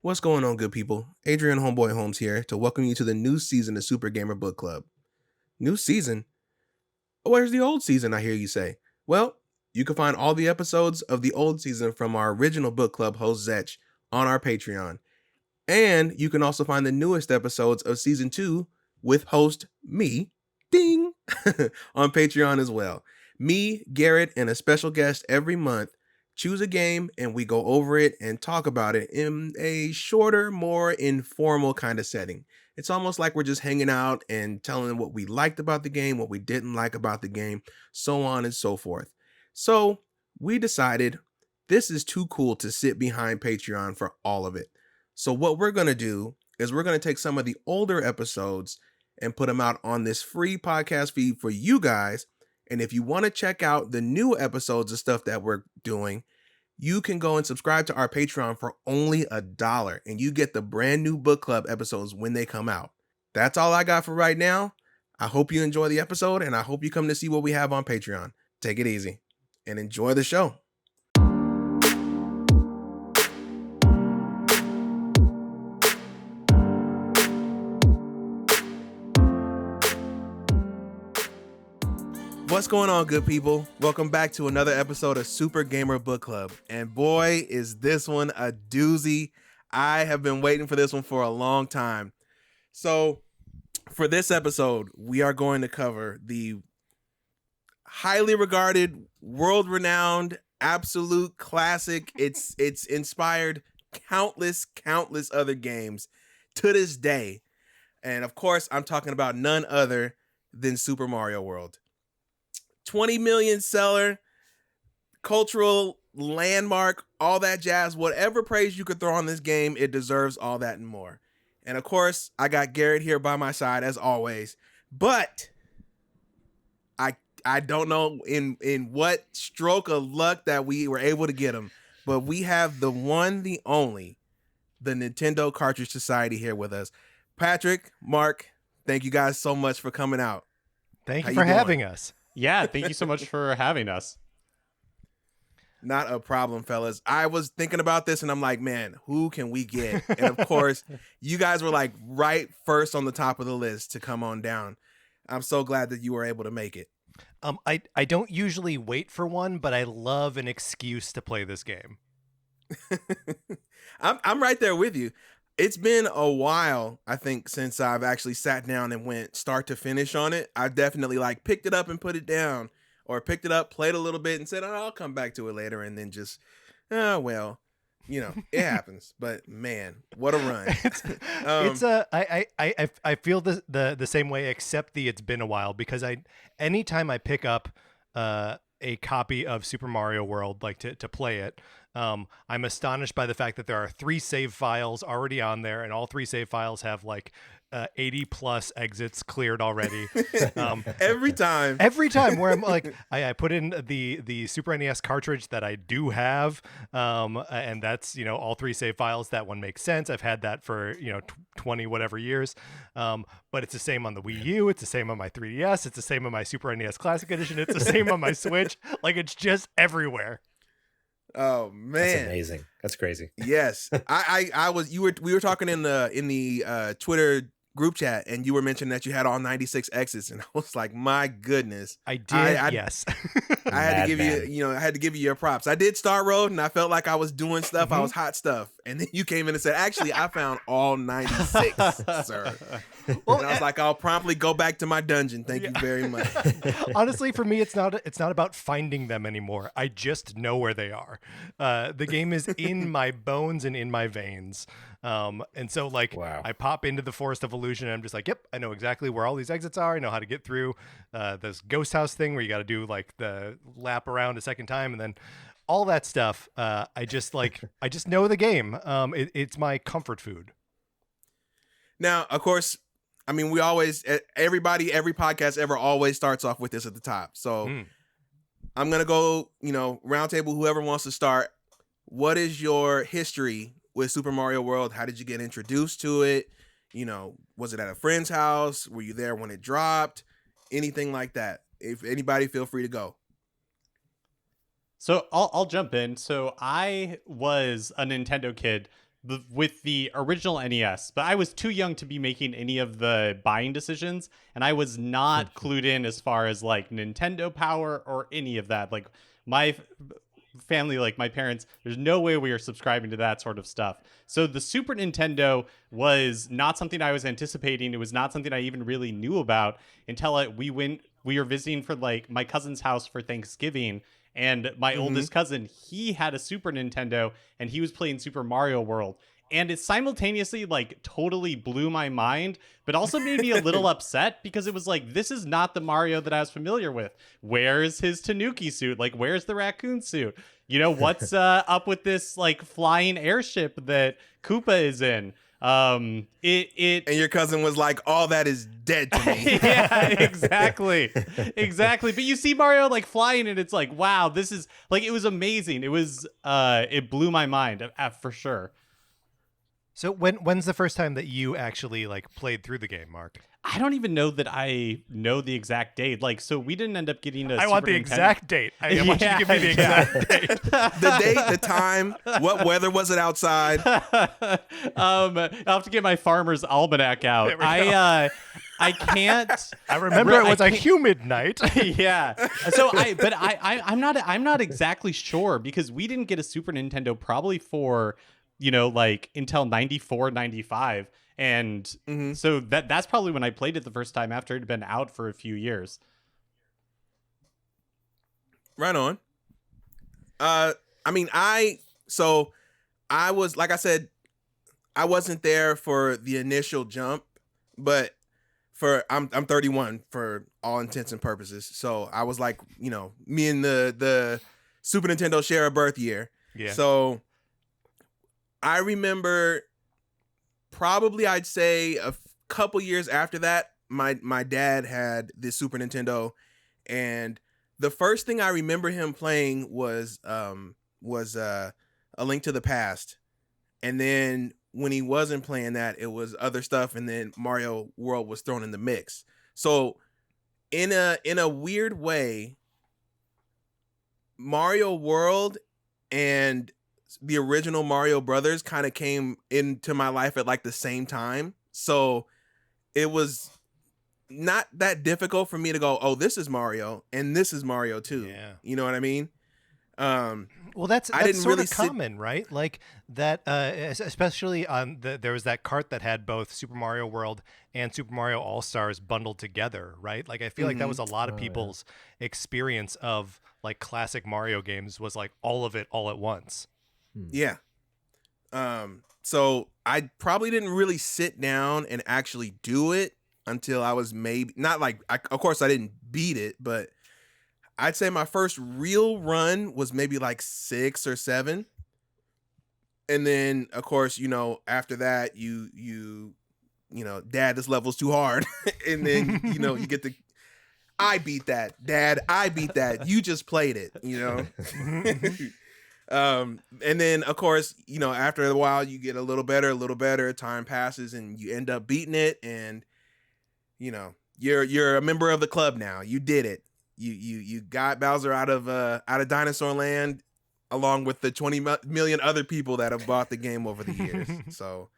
What's going on, good people? Adrian Homeboy Holmes here to welcome you to the new season of Super Gamer Book Club. New season? Where's the old season, I hear you say? Well, you can find all the episodes of the old season from our original book club host Zetch on our Patreon. And you can also find the newest episodes of season 2 with host me, ding, on Patreon as well. Me, Garrett, and a special guest every month choose a game and we go over it and talk about it in a shorter, more informal kind of setting. It's almost like we're just hanging out and telling what we liked about the game, what we didn't like about the game, so on and so forth. So we decided this is too cool to sit behind Patreon for all of it. So what we're going to do is we're going to take some of the older episodes and put them out on this free podcast feed for you guys. And if you want to check out the new episodes of stuff that we're doing, you can go and subscribe to our Patreon for only $1 and you get the brand new book club episodes when they come out. That's all I got for right now. I hope you enjoy the episode and I hope you come to see what we have on Patreon. Take it easy and enjoy the show. What's going on, good people? Welcome back to another episode of Super Gamer Book Club. And boy, is this one a doozy. I have been waiting for this one for a long time. So for this episode, we are going to cover the highly regarded, world-renowned, absolute classic. It's inspired countless other games to this day. And of course, I'm talking about none other than Super Mario World. 20 million seller, cultural landmark, all that jazz. Whatever praise you could throw on this game, it deserves all that and more. And of course, I got Garrett here by my side as always. But I don't know in what stroke of luck that we were able to get him. But we have the one, the only, the Nintendo Cartridge Society here with us. Patrick, Mark, thank you guys so much for coming out. Thank you for having us. Yeah, thank you so much for having us. Not a problem, fellas. I was thinking about this and I'm like, man, who can we get? And of course, you guys were like right first on the top of the list to come on down. I'm so glad that you were able to make it. I don't usually wait for one, but I love an excuse to play this game. I'm right there with you. It's been a while, I think, since I've actually sat down and went start to finish on it. I definitely like picked it up and put it down, or picked it up, played a little bit and said, oh, I'll come back to it later. And then just, well, you know, it happens. But man, what a run. I feel the same way, except it's been a while, because anytime I pick up a copy of Super Mario World, like to play it, I'm astonished by the fact that there are 3 save files already on there, and all 3 save files have like 80 plus exits cleared already. Every time where I'm like, I put in the Super NES cartridge that I do have, and that's, all 3 save files. That one makes sense. I've had that for 20 whatever years, but it's the same on the Wii U, it's the same on my 3DS, it's the same on my Super NES Classic Edition, it's the same on my Switch. Like, it's just everywhere. Oh man, that's amazing. That's crazy. Yes, we were talking in the Twitter group chat, and you were mentioning that you had all 96 exits, and I was like, my goodness, I did. Yes, I had to give you, I had to give you your props. I did Star Road, and I felt like I was doing stuff. I was hot stuff, and then you came in and said, actually, I found all 96, sir. Well, and I was like, I'll promptly go back to my dungeon. Thank you very much. Honestly, for me, it's not about finding them anymore. I just know where they are. The game is in my bones and in my veins. And so like, wow. I pop into the Forest of Illusion and I'm just like, yep, I know exactly where all these exits are. I know how to get through this ghost house thing where you got to do like the lap around a second time, and then all that stuff. I just know the game. It's my comfort food. Now, of course, I mean, every podcast ever always starts off with this at the top. So I'm going to go, round table, whoever wants to start. What is your history with Super Mario World? How did you get introduced to it? Was it at a friend's house? Were you there when it dropped? Anything like that? If anybody, feel free to go. So I'll jump in. So I was a Nintendo kid with the original NES, but I was too young to be making any of the buying decisions, and I was not clued in as far as like Nintendo Power or any of that. Like my family, like my parents, there's no way we are subscribing to that sort of stuff. So the Super Nintendo was not something I was anticipating. It was not something I even really knew about until we were visiting for like my cousin's house for Thanksgiving. And my oldest cousin, he had a Super Nintendo and he was playing Super Mario World. And it simultaneously like totally blew my mind, but also made me a little upset because it was like, this is not the Mario that I was familiar with. Where's his Tanuki suit? Like, where's the raccoon suit? You know, what's up with this like flying airship that Koopa is in? And your cousin was like, all that is dead to me. Yeah, exactly. But you see Mario like flying and it's like, wow, this is like, it was amazing. It was it blew my mind for sure. So when's the first time that you actually like played through the game, Mark? I don't even know that I know the exact date. Like, so we didn't end up getting a I want the exact date. I want you to give me the exact date. The date, the time, what weather was it outside? I'll have to get my farmer's almanac out. I can't. I remember it was a humid night. Yeah. So I'm not exactly sure because we didn't get a Super Nintendo probably for, you know, like until 94, 95. And so that's probably when I played it the first time after it had been out for a few years. Right on. I was, like I said, I wasn't there for the initial jump, but I'm 31 for all intents and purposes. So I was like, you know, me and the Super Nintendo share a birth year. Yeah. So I remember probably I'd say a couple years after that, my dad had this Super Nintendo, and the first thing I remember him playing was A Link to the Past. And then when he wasn't playing that, it was other stuff, and then Mario World was thrown in the mix. So in a weird way, Mario World and the original Mario Brothers kind of came into my life at like the same time. So it was not that difficult for me to go, oh, this is Mario and this is Mario too. Yeah. You know what I mean? Well, that's I didn't sort really of common, right? Like that, especially on there was that cart that had both Super Mario World and Super Mario All-Stars bundled together, right? Like I feel like that was a lot of people's experience of like classic Mario games was like all of it all at once. Yeah. So I probably didn't really sit down and actually do it until I was maybe not like, of course I didn't beat it, but I'd say my first real run was maybe like 6 or 7. And then of course, you know, after that you know, Dad, this level's too hard. And then, you know, you get the, I beat that, Dad, I beat that. You just played it, you know? And then of course, you know, after a while you get a little better, time passes and you end up beating it, and you know, you're a member of the club now. You did it. You got Bowser out of Dinosaur Land along with the 20 million other people that have bought the game over the years. So,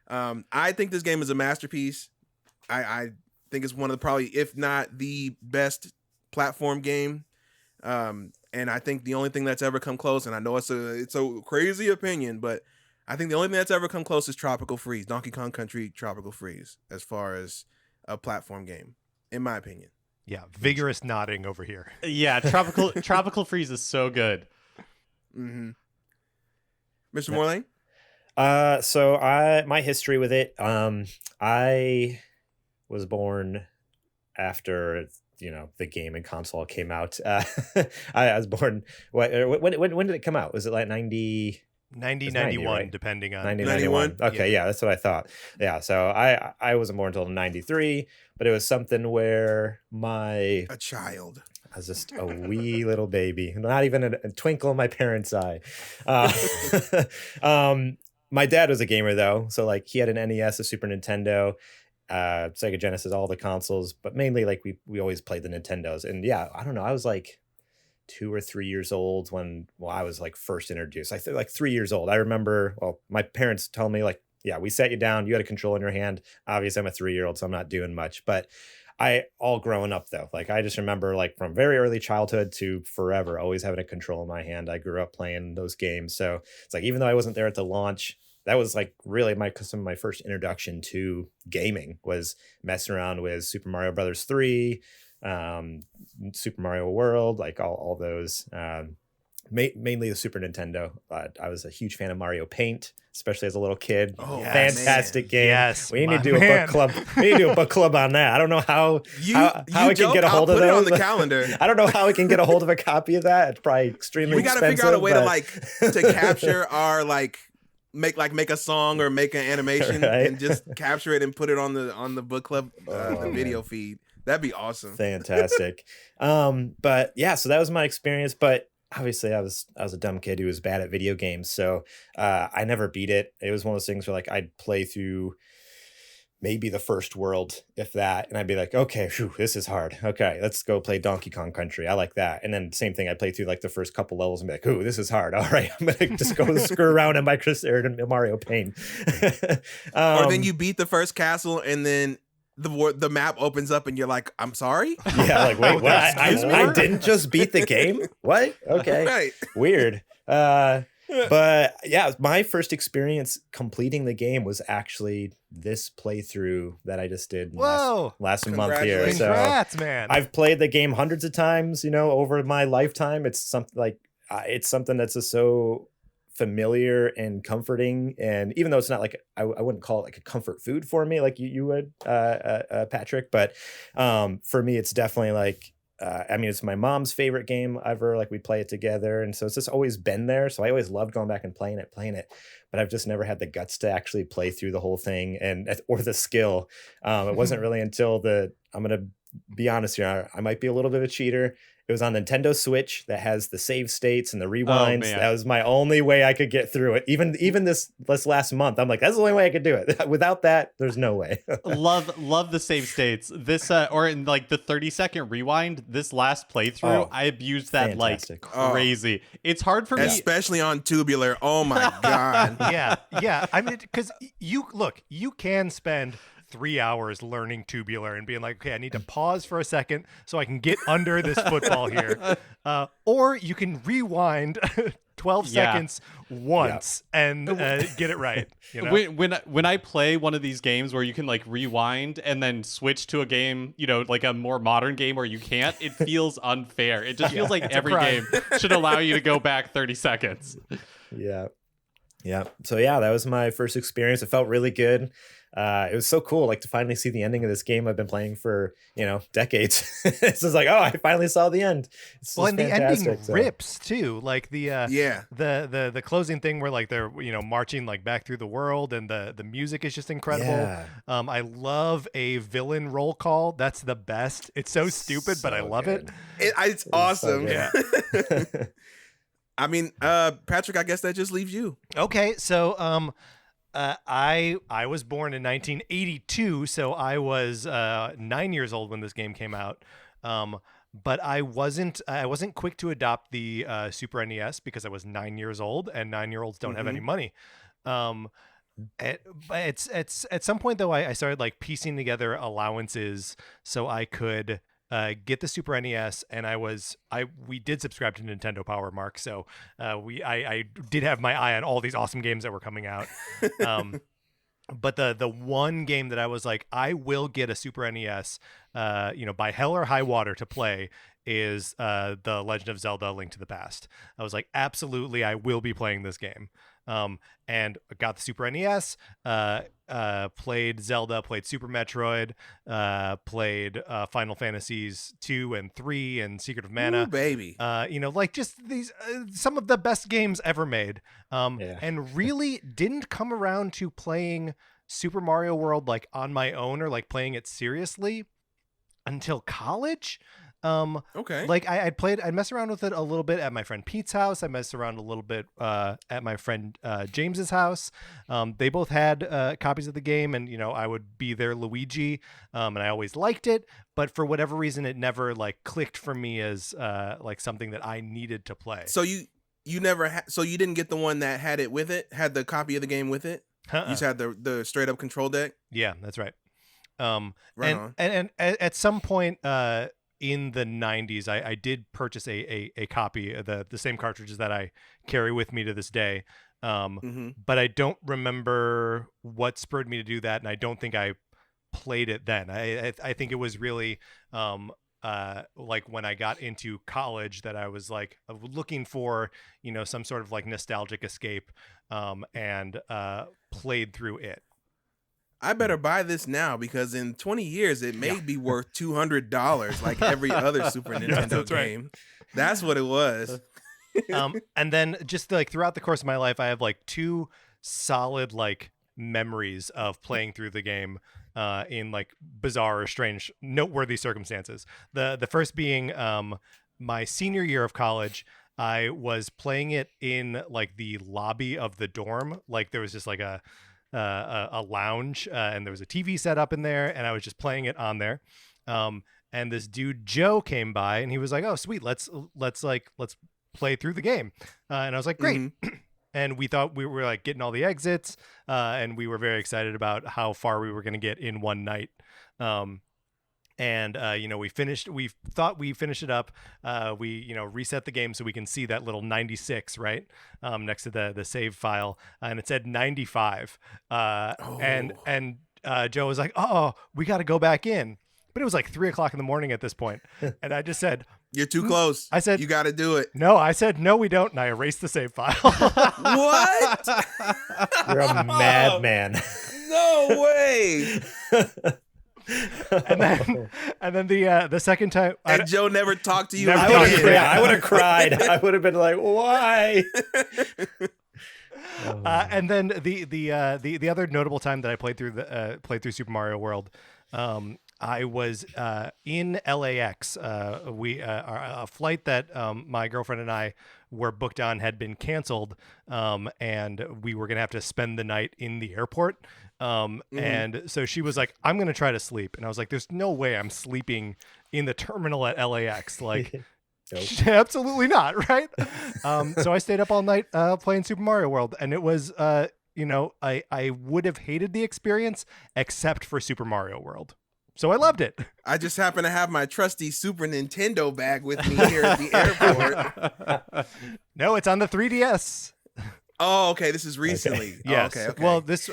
I think this game is a masterpiece. I think it's one of the, probably, if not the best platform game. And I think the only thing that's ever come close, and I know it's a crazy opinion, but I think the only thing that's ever come close is Tropical Freeze, Donkey Kong Country Tropical Freeze, as far as a platform game, in my opinion. Yeah, vigorous nodding over here. Yeah, Tropical Freeze is so good. Mm-hmm. Mr. Morlang? So my history with it, I was born after, you know, the game and console came out. I was born, when did it come out? Was it like 90? 91, right? Depending on 91. Okay, yeah, that's what I thought. Yeah, so I wasn't born until 93, but it was something where a child. I was just a wee little baby, not even a twinkle in my parents' eye. My dad was a gamer though, so like he had an NES, a Super Nintendo, Sega Genesis, all the consoles, but mainly like we always played the Nintendos. And yeah, I don't know, I was like 2 or 3 years old when I was like first introduced. I think like 3 years old. I remember, well, my parents telling me like, yeah, we sat you down, you had a controller in your hand. Obviously I'm a 3-year-old, so I'm not doing much, but I all growing up though, like I just remember like from very early childhood to forever, always having a control in my hand. I grew up playing those games. So it's like, even though I wasn't there at the launch, that was like really some of my first introduction to gaming was messing around with Super Mario Brothers 3, Super Mario World, like all those, mainly the Super Nintendo. I was a huge fan of Mario Paint, especially as a little kid. Oh, fantastic man. game. Yes, we need to do a book club. We need to do a book club on that. I don't know how I can get a hold of it those. on the calendar. I don't know how we can get a hold of a copy of that. It's probably extremely expensive. We got to figure out a way to capture our make a song or make an animation right? and just capture it and put it on the book club the video feed. That'd be awesome. Fantastic. But yeah, so that was my experience. But obviously I was a dumb kid who was bad at video games. So I never beat it. It was one of those things where like I'd play through maybe the first world, if that, and I'd be like, okay, this is hard. Okay, let's go play Donkey Kong Country. I like that. And then same thing, I play through like the first couple levels and be like, this is hard. All right, I'm gonna just go screw around in Mario Paint. Or then you beat the first castle and then the map opens up and you're like, I'm sorry? Yeah, like, wait, what? I didn't just beat the game? What? Okay. Right. Weird. But yeah, my first experience completing the game was actually this playthrough that I just did last month here. So congrats, man. I've played the game hundreds of times, over my lifetime. It's something that's just so familiar and comforting, and even though it's not like I wouldn't call it like a comfort food for me like you would, Patrick, but for me it's definitely like it's my mom's favorite game ever. Like we play it together, and so it's just always been there. So I always loved going back and playing it, but I've just never had the guts to actually play through the whole thing or the skill. It wasn't really until I'm gonna be honest here, I might be a little bit of a cheater. It was on Nintendo Switch that has the save states and the rewinds. That was my only way I could get through it. Even this last month, I'm like, that's the only way I could do it. Without that, there's no way. love the save states. This or in like the 30-second rewind. This last playthrough, I abused that fantastic. Like crazy. It's hard for me, especially on Tubular. Oh my god. Yeah. I mean, because you can spend 3 hours learning Tubular and being like, okay, I need to pause for a second so I can get under this football here. Or you can rewind 12 seconds once and get it right. When I play one of these games where you can like rewind and then switch to a game, like a more modern game where you can't, it feels unfair. It just feels like every game should allow you to go back 30 seconds. Yeah. So that was my first experience. It felt really good. It was so cool, like to finally see the ending of this game I've been playing for, decades. It's just like, I finally saw the end. It's and the ending so. rips too. Like the closing thing where like they're marching like back through the world, and the music is just incredible. Yeah. I love a villain roll call. That's the best. It's so stupid, but I love it. It's awesome. So yeah. I mean, Patrick, I guess that just leaves you. Okay, so I was born in 1982, so I was 9 years old when this game came out. But I wasn't quick to adopt the Super NES because I was 9 years old, and 9-year-olds don't have any money. At some point though, I started like piecing together allowances so I could get the Super NES, and we did subscribe to Nintendo Power, Mark, so I did have my eye on all these awesome games that were coming out. But the one game that I was like, I will get a Super NES, by hell or high water to play, is The Legend of Zelda: Link to the Past. I was like, absolutely, I will be playing this game. And got the Super NES, played Zelda, played Super Metroid, played Final Fantasies 2 and 3 and Secret of Mana. Ooh, baby. Like just these some of the best games ever made. And really didn't come around to playing Super Mario World like on my own or like playing it seriously until college. Okay. Like I messed around with it a little bit at my friend Pete's house. I messed around a little bit at my friend James's house. They both had copies of the game, and I would be their Luigi, and I always liked it. But for whatever reason, it never like clicked for me as like something that I needed to play. So you never so you didn't get the one that had it with it, had the copy of the game with it. You just had the straight up control deck. Yeah, that's right. Right on. And at some point in the 90s, I did purchase a copy of the same cartridges that I carry with me to this day. But I don't remember what spurred me to do that, and I don't think I played it then. I think it was really like when I got into college that I was like looking for some sort of like nostalgic escape, and played through it. I better buy this now because in 20 years it may be worth $200 like every other Super Nintendo game. Right. That's what it was. And then just like throughout the course of my life, I have like two solid like memories of playing through the game in like bizarre or strange, noteworthy circumstances. The first being my senior year of college. I was playing it in like the lobby of the dorm. Like there was just like a lounge, and there was a TV set up in there, and I was just playing it on there. And this dude Joe came by, and he was like, "Oh, sweet, let's play through the game." And I was like, "Great." Mm-hmm. And we thought we were like getting all the exits, and we were very excited about how far we were going to get in one night. And we thought we finished it up. We reset the game so we can see that little 96 right next to the save file, and it said 95. And Joe was like, "Oh, we got to go back in." But it was like 3:00 in the morning at this point, and I just said, "You're too close." I said, "You got to do it." No, I said, "No, we don't," and I erased the save file. What? You're a madman. No way. and then the second time, and Joe never talked to you. I would have cried. I would have been like, "Why?" And then the other notable time that I played through Super Mario World, I was in LAX. A flight that my girlfriend and I were booked on had been canceled, and we were gonna have to spend the night in the airport. And so she was like, "I'm gonna try to sleep," and I was like, "There's no way I'm sleeping in the terminal at LAX." Like, nope. Absolutely not, right? So I stayed up all night playing Super Mario World, and it was I would have hated the experience except for Super Mario World. So I loved it. I just happen to have my trusty Super Nintendo bag with me here at the airport. No, it's on the 3DS. Oh, okay. This is recently. Okay. Yes. Okay. Well, this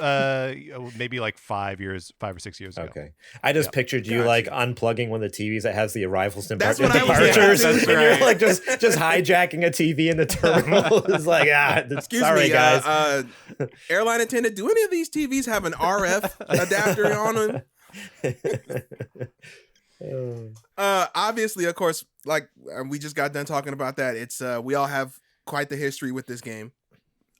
maybe like 5 or 6 years ago. Okay. I just pictured you like unplugging one of the TVs that has the arrivals and That's what I was departures, and right. you're like just hijacking a TV in the terminal. It's like, excuse sorry, me, guys. Airline attendant, do any of these TVs have an RF adapter on them? Obviously, of course, like we just got done talking about that. It's we all have quite the history with this game.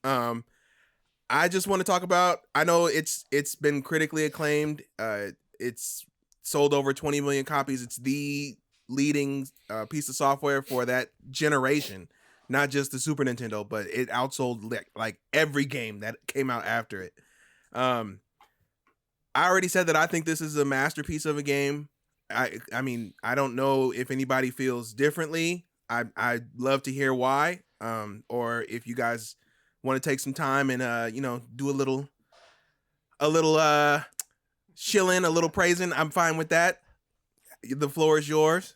I just want to talk about, I know it's been critically acclaimed. It's sold over 20 million copies. It's the leading piece of software for that generation, not just the Super Nintendo, but it outsold like every game that came out after it. I already said that I think this is a masterpiece of a game. I mean, I don't know if anybody feels differently. I'd love to hear why, or if you guys want to take some time and do a little shilling, a little praising. I'm fine with that. The floor is yours.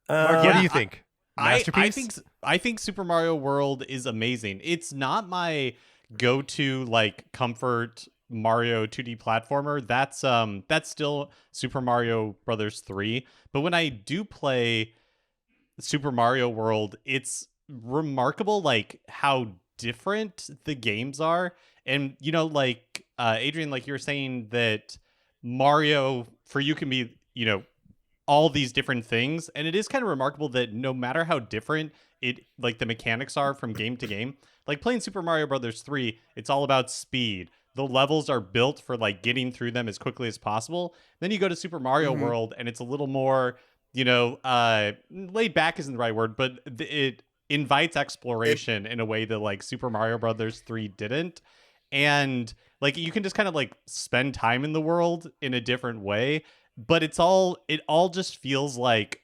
Mark, what do you think? Masterpiece? I think Super Mario World is amazing. It's not my go-to like comfort Mario 2D platformer. That's still Super Mario Brothers 3. But when I do play Super Mario World, it's remarkable like how different the games are. And like Adrian, like you're saying that Mario for you can be all these different things, and it is kind of remarkable that no matter how different it like the mechanics are from game to game, like playing Super Mario Brothers 3, it's all about speed, the levels are built for like getting through them as quickly as possible. Then you go to Super Mario Mhm. World and it's a little more, laid back isn't the right word, but it invites exploration in a way that like Super Mario Brothers 3 didn't. And like you can just kind of like spend time in the world in a different way, but it all just feels like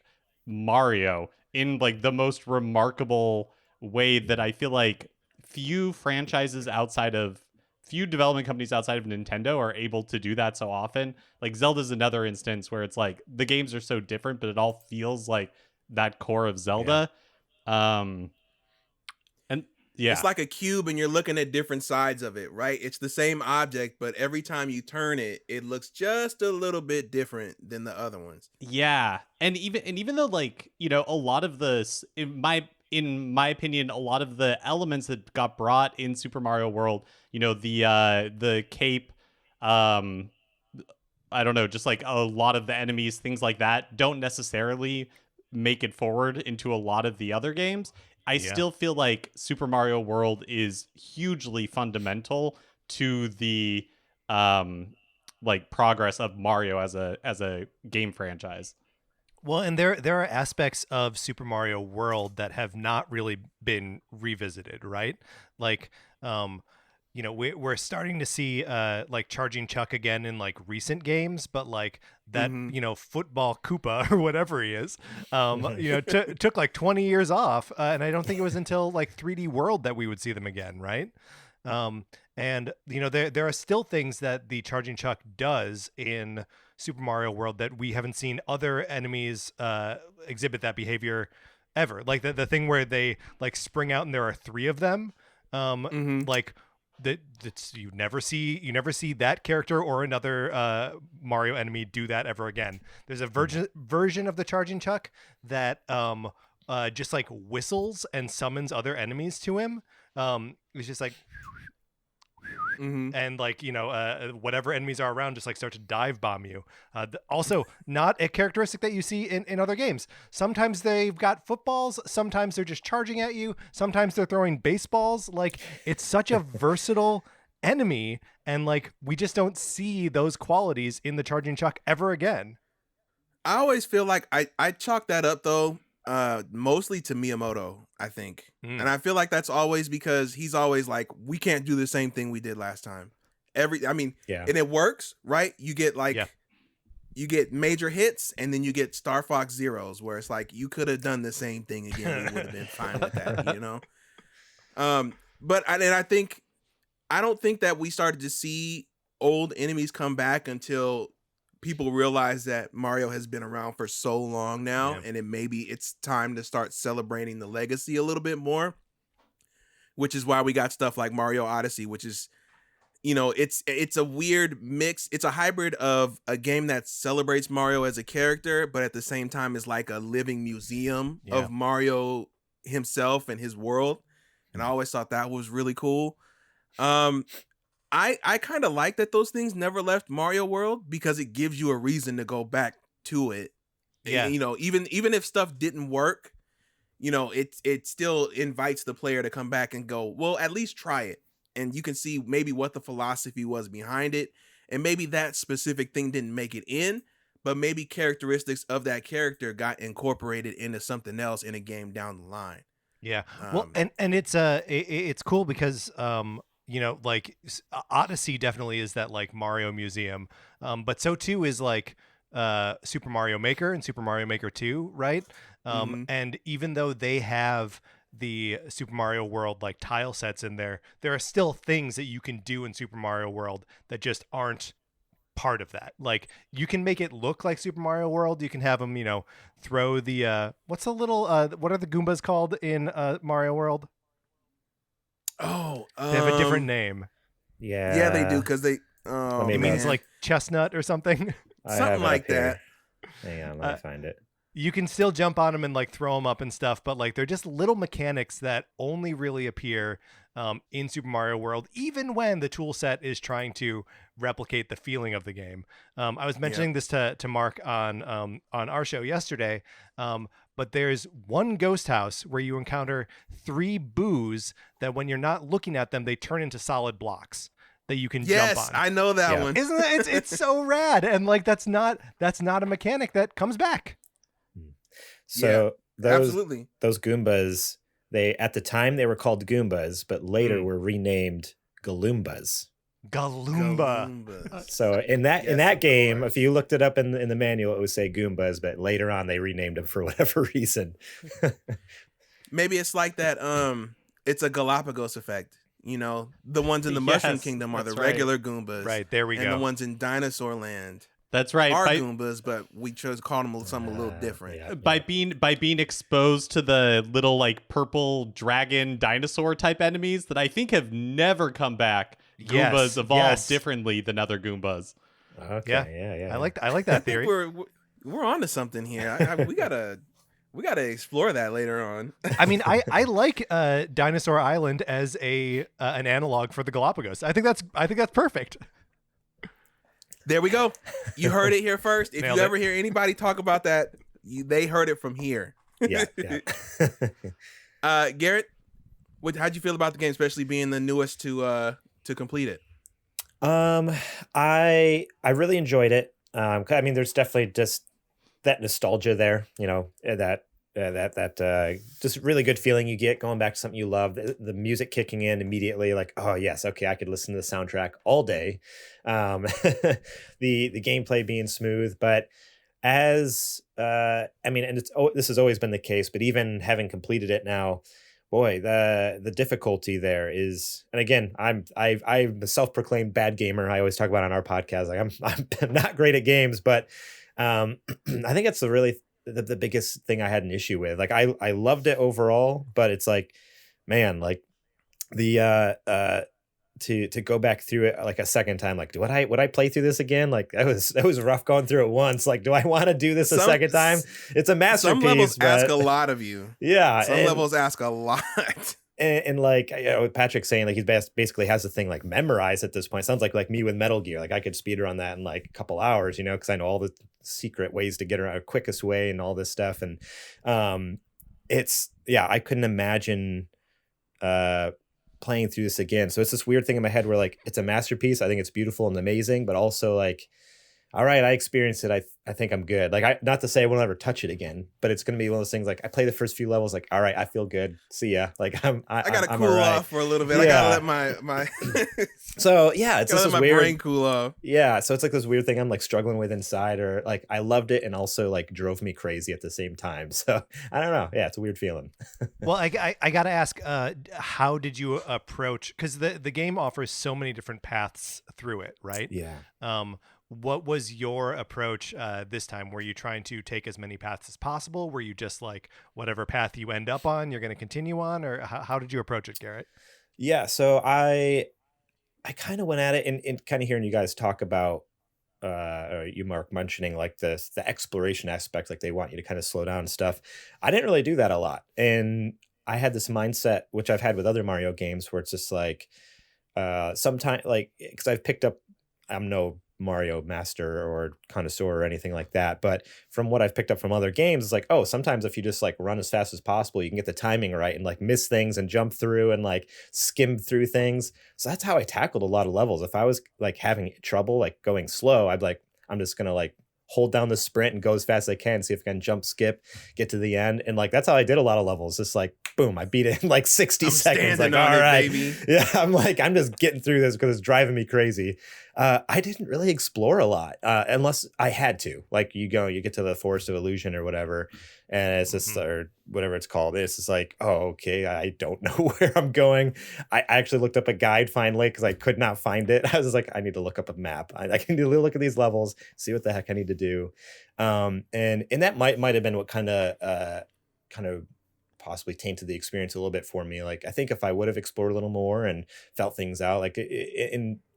Mario in like the most remarkable way that I feel like few development companies outside of Nintendo are able to do that so often. Like Zelda's another instance where it's like the games are so different, but it all feels like that core of Zelda. And yeah. It's like a cube and you're looking at different sides of it, right? It's the same object, but every time you turn it, it looks just a little bit different than the other ones. Yeah. And even though like, a lot of this in my opinion, a lot of the elements that got brought in Super Mario World, the cape, I don't know, just like a lot of the enemies, things like that, don't necessarily make it forward into a lot of the other games. I still feel like Super Mario World is hugely fundamental to the like progress of Mario as a game franchise. Well, and there are aspects of Super Mario World that have not really been revisited, right? Like, we're starting to see like Charging Chuck again in like recent games, but like that football Koopa or whatever he is, took like 20 years off, and I don't think it was until like 3D World that we would see them again, right? And there are still things that the Charging Chuck does in Super Mario World that we haven't seen other enemies exhibit that behavior ever. Like the thing where they like spring out and there are 3 of them. Like that's you never see that character or another Mario enemy do that ever again. There's a version of the Charging Chuck that just like whistles and summons other enemies to him. It's just like and like whatever enemies are around just like start to dive bomb you. Also not a characteristic that you see in other games. Sometimes they've got footballs, sometimes they're just charging at you, sometimes they're throwing baseballs. Like it's such a versatile enemy, and like we just don't see those qualities in the Charging Chuck ever again. I always feel like I chalk that up though mostly to Miyamoto, I think. And I feel like that's always because he's always like, we can't do the same thing we did last time. And it works, right? You get like you get major hits and then you get Star Fox Zeros where it's like you could have done the same thing again. We would have been fine with that, But I don't think that we started to see old enemies come back until people realize that Mario has been around for so long now, and it's time to start celebrating the legacy a little bit more, which is why we got stuff like Mario Odyssey, which is, it's a weird mix. It's a hybrid of a game that celebrates Mario as a character, but at the same time is like a living museum of Mario himself and his world. And I always thought that was really cool. I kind of like that those things never left Mario World because it gives you a reason to go back to it. Yeah. And, even if stuff didn't work, it still invites the player to come back and go, well, at least try it. And you can see maybe what the philosophy was behind it. And maybe that specific thing didn't make it in, but maybe characteristics of that character got incorporated into something else in a game down the line. Yeah. Well, and it's cool because, like Odyssey definitely is that like Mario museum, but so too is like Super Mario Maker and Super Mario Maker 2, right? And even though they have the Super Mario World like tile sets in there are still things that you can do in Super Mario World that just aren't part of that. Like you can make it look like Super Mario World. You can have them, throw the what's the little what are the Goombas called in Mario World? Oh, they have a different name. Yeah, they do because they. It means like chestnut or something. Something like that. Hang on, let me find it. You can still jump on them and like throw them up and stuff, but like they're just little mechanics that only really appear in Super Mario World, even when the tool set is trying to replicate the feeling of the game. I was mentioning this to Mark on our show yesterday, but there's one ghost house where you encounter 3 boos that when you're not looking at them, they turn into solid blocks. that you can jump on. Yes, I know that one. Isn't it? It's so rad, and like that's not a mechanic that comes back. So absolutely, those Goombas, they at the time they were called Goombas, but later were renamed Galoombas. Galoomba. So in that game, if you looked it up in the manual, it would say Goombas, but later on they renamed them for whatever reason. Maybe it's like that. It's a Galapagos effect. You know, the ones in the Mushroom Kingdom are the regular Goombas. Right, there we go. And the ones in Dinosaur Land That's right. are Goombas, but we chose to call them something a little different. By being exposed to the little like purple dragon dinosaur type enemies that I think have never come back. Goombas evolve differently than other Goombas. Okay, yeah. I like that theory. We're onto something here. We gotta explore that later on. I mean, I like Dinosaur Island as an analog for the Galapagos. I think that's perfect. There we go. You heard it here first. If Nailed you it. ever hear anybody talk about that, they heard it from here. Yeah. Garrett, how'd you feel about the game, especially being the newest to complete it? I really enjoyed it. I mean, there's definitely just that nostalgia there, you know, that just really good feeling you get going back to something you love. The music kicking in immediately, like, oh yes, okay, I could listen to the soundtrack all day. The gameplay being smooth, but as I mean, and this has always been the case, but even having completed it now, boy, the difficulty there is, and again, I'm a self-proclaimed bad gamer. I always talk about on our podcast, like I'm not great at games, but I think it's the biggest thing I had an issue with. Like I loved it overall, but it's like, man, like the to go back through it like a second time, like would I play through this again? Like that was rough going through it once. Like, do I want to do this a second time? It's a masterpiece. Some levels but, ask a lot of you. Yeah. Some levels ask a lot. And like, you know, Patrick saying like he basically has the thing like memorized at this point. Sounds like me with Metal Gear. Like I could speed run that in like a couple hours, you know, because I know all the secret ways to get around, quickest way and all this stuff. And I couldn't imagine playing through this again. So it's this weird thing in my head where like it's a masterpiece. I think it's beautiful and amazing, but also like, all right, I experienced it. I think I'm good. Like not to say I won't ever touch it again, but it's gonna be one of those things like I play the first few levels, like, all right, I feel good. See ya. Like I gotta cool off for a little bit. Yeah. I gotta let my So yeah, it's just my weird brain cool off. Yeah, so it's like this weird thing I'm like struggling with inside, or like I loved it and also like drove me crazy at the same time. So I don't know. Yeah, it's a weird feeling. Well, I gotta ask, how did you approach? Because the game offers so many different paths through it, right? Yeah. What was your approach this time? Were you trying to take as many paths as possible? Were you just like whatever path you end up on, you're going to continue on, or how did you approach it, Garrett? Yeah, so I kind of went at it and kind of hearing you guys talk about or you Mark mentioning like the exploration aspect, like they want you to kind of slow down and stuff. I didn't really do that a lot, and I had this mindset which I've had with other Mario games where it's just like sometimes like because I've picked up, I'm no Mario master or connoisseur or anything like that, but from what I've picked up from other games, it's like, oh, sometimes if you just like run as fast as possible, you can get the timing right and like miss things and jump through and like skim through things. So that's how I tackled a lot of levels. If I was like having trouble like going slow, I'd like, I'm just gonna like hold down the sprint and go as fast as I can, see if I can jump, skip, get to the end. And like, that's how I did a lot of levels. Just like, boom, I beat it in like 60 seconds. Like, all right, baby. Yeah, I'm just getting through this because it's driving me crazy. I didn't really explore a lot unless I had to. Like you get to the Forest of Illusion or whatever, and it's just, or whatever it's called. It's just like, oh, okay, I don't know where I'm going. I actually looked up a guide finally because I could not find it. I was just like, I need to look up a map. I need to look at these levels, see what the heck I need to do. And that might have been what kind of possibly tainted the experience a little bit for me. Like I think if I would have explored a little more and felt things out, like